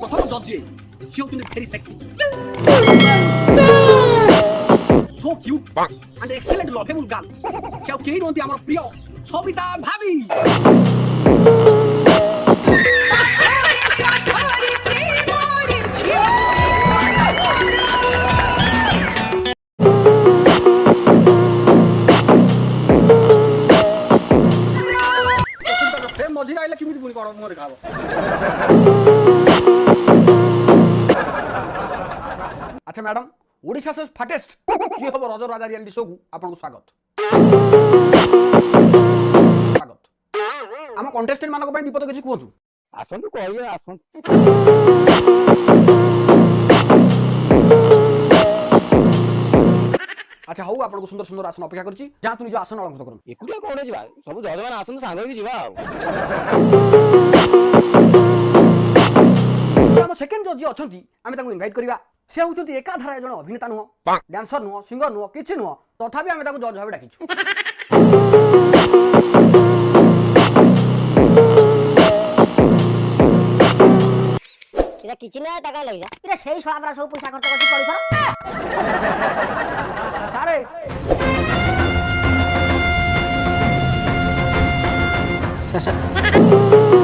प्रथम जज जी शी होचुनी very sexy so cute and excellent lovable girl क्या केही नोंती हमर प्रिय सविता भाभी मझे आइला किमिति बुनी करो मोर खाबो अच्छा मैडम ओडिशा से फाटेस्ट की हबो रज राजा रियलिटी शो को आपन स्वागत स्वागत आम कंटेस्टेंट मानक पई विपद किछि कहतु आसन कहले आसन अच्छा हौ आपन को सुंदर सुंदर आसन अपेक्षा करछि जा तू निज आसन अलंकृत करम एकुटिया कोणे जिबा सब जजमान आसन सांग कि जिबा हम सेकंड जज अछंती आमे ताको इनवाइट करिवा से होचंती एकाधारा जण अभिनेता नुह डांसर नुह सिंगर नुह किछि नुह तथापि आमे ताको जज भाबे डाकिछु इरा किछि ना टाका लइला इरा सेही सळाबरा सब पैसा खर्च करती पड़िसर सारे सर